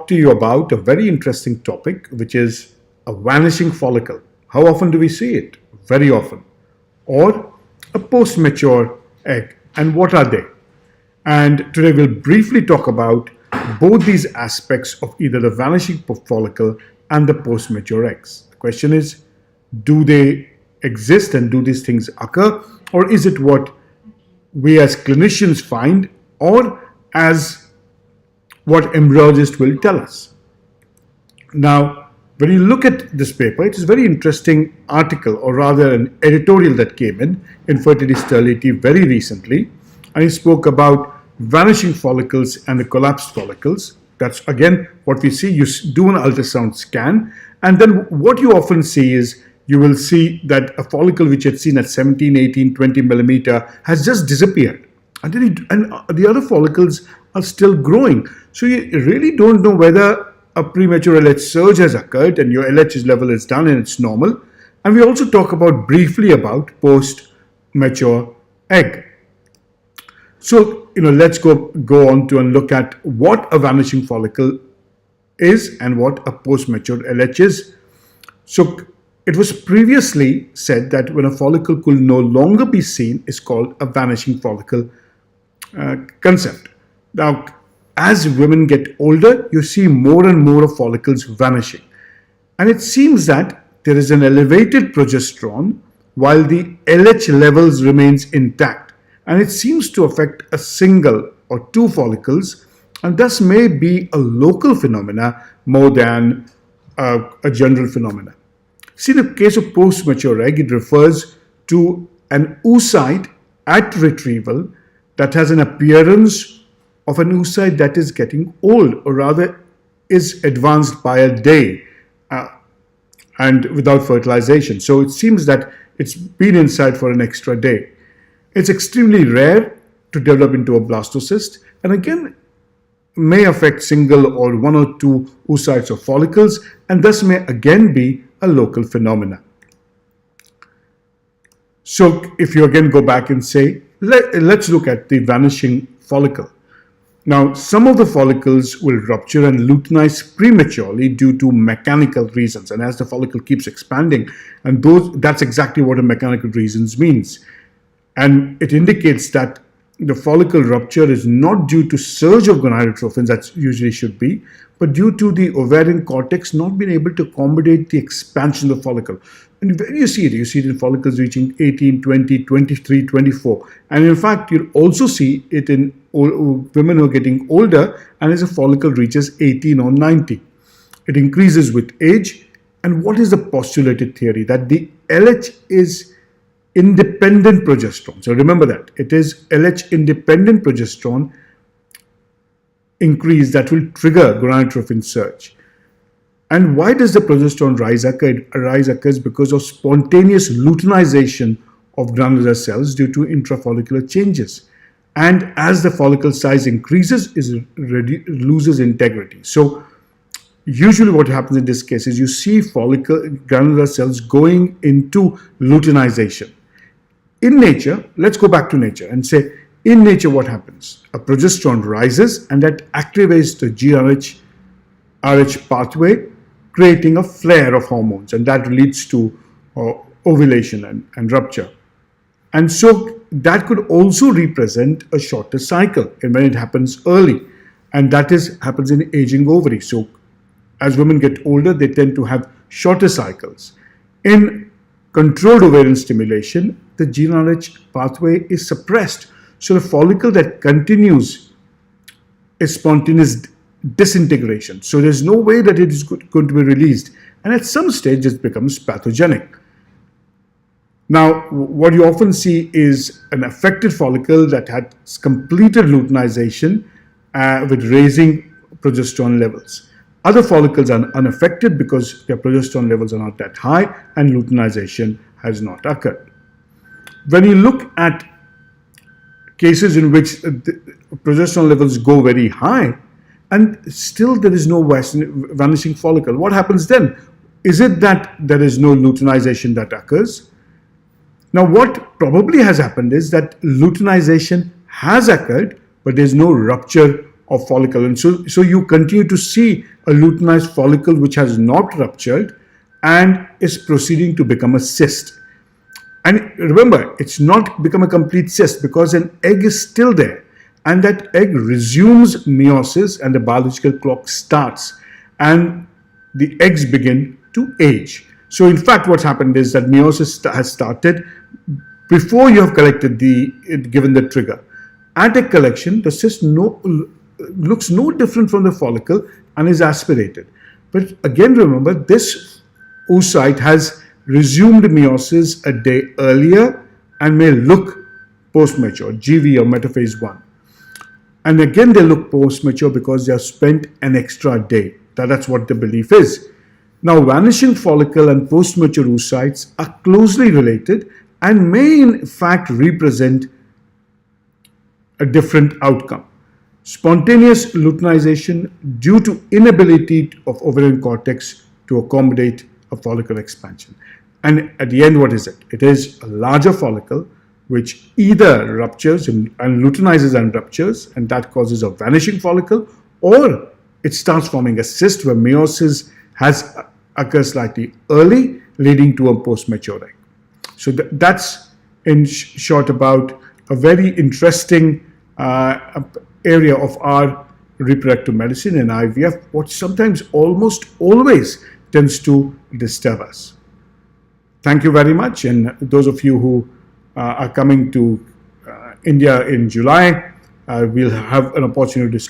To you about a very interesting topic, which is a vanishing follicle. How often do we see it? Very often. Or a post mature egg. And what are they? And today we'll briefly talk about both these aspects of either the vanishing follicle and the post mature eggs. The question is, do they exist and do these things occur? Or is it what we as clinicians find, or as what embryologists will tell us? Now, when you look at this paper, it is a very interesting article, or rather an editorial that came in Fertility Sterility very recently, and it spoke about vanishing follicles and the collapsed follicles. That's again what we see. You do an ultrasound scan, and then what you often see is you will see that a follicle which had seen at 17, 18, 20 millimeter has just disappeared. And the other follicles are still growing. So you really don't know whether a premature LH surge has occurred and your LH level is done and it's normal. And we also talk about briefly about post-mature egg. So, let's go on to and look at what a vanishing follicle is and what a post-mature LH is. So it was previously said that when a follicle could no longer be seen is called a vanishing follicle concept. Now, as women get older, you see more and more of follicles vanishing. And it seems that there is an elevated progesterone while the LH levels remains intact. And it seems to affect a single or two follicles, and thus may be a local phenomena more than a general phenomena. See, in the case of post-mature egg, it refers to an oocyte at retrieval that has an appearance of an oocyte that is getting old, or rather is advanced by a day and without fertilization. So it seems that it's been inside for an extra day. It's extremely rare to develop into a blastocyst, and again may affect single or one or two oocytes or follicles, and thus may again be a local phenomena. So if you again go back and say, let's look at the vanishing follicle. Now, some of the follicles will rupture and luteinize prematurely due to mechanical reasons, and as the follicle keeps expanding, and that's exactly what a mechanical reasons means. And it indicates that the follicle rupture is not due to surge of gonadotrophins, that usually should be, but due to the ovarian cortex not being able to accommodate the expansion of the follicle. And when you see it in follicles reaching 18, 20, 23, 24. And in fact, you'll also see it in women who are getting older, and as a follicle reaches 18 or 90. It increases with age. And what is the postulated theory? That the LH is independent progesterone. So remember that. It is LH independent progesterone increase that will trigger gonadotrophin surge. And why does the progesterone rise occur? Rise occurs because of spontaneous luteinization of granular cells due to intrafollicular changes. And as the follicle size increases, it loses integrity. So usually what happens in this case is you see granular cells going into luteinization. In nature, let's go back to nature and say, in nature what happens? A progesterone rises and that activates the GnRH pathway, creating a flare of hormones, and that leads to ovulation and rupture. And so that could also represent a shorter cycle and when it happens early, and that happens in aging ovary. So as women get older, they tend to have shorter cycles. In controlled ovarian stimulation, the GnRH pathway is suppressed. So the follicle that continues is spontaneous disintegration. So there's no way that it is going to be released. And at some stage, it becomes pathogenic. Now, what you often see is an affected follicle that had completed luteinization with raising progesterone levels. Other follicles are unaffected because their progesterone levels are not that high and luteinization has not occurred. When you look at cases in which the progesterone levels go very high and still there is no vanishing follicle, what happens then? Is it that there is no luteinization that occurs? Now, what probably has happened is that luteinization has occurred, but there's no rupture of follicle. And so you continue to see a luteinized follicle which has not ruptured and is proceeding to become a cyst. And remember, it's not become a complete cyst because an egg is still there. And that egg resumes meiosis and the biological clock starts. And the eggs begin to age. So in fact, what's happened is that meiosis has started before you have given the trigger. At egg collection, the cyst looks no different from the follicle and is aspirated. But again, remember, this oocyte has resumed meiosis a day earlier and may look post-mature, GV or metaphase 1. And again, they look post-mature because they have spent an extra day. That's what the belief is. Now, vanishing follicle and post-mature oocytes are closely related and may in fact represent a different outcome. Spontaneous luteinization due to inability of ovarian cortex to accommodate a follicle expansion. And at the end, what is it? It is a larger follicle which either ruptures and luteinizes and ruptures, and that causes a vanishing follicle, or it starts forming a cyst where meiosis occurs slightly early, leading to a post-mature egg. So that's in short about a very interesting area of our reproductive medicine and IVF, what sometimes almost always tends to disturb us. Thank you very much, and those of you who are coming to India in July, we'll have an opportunity to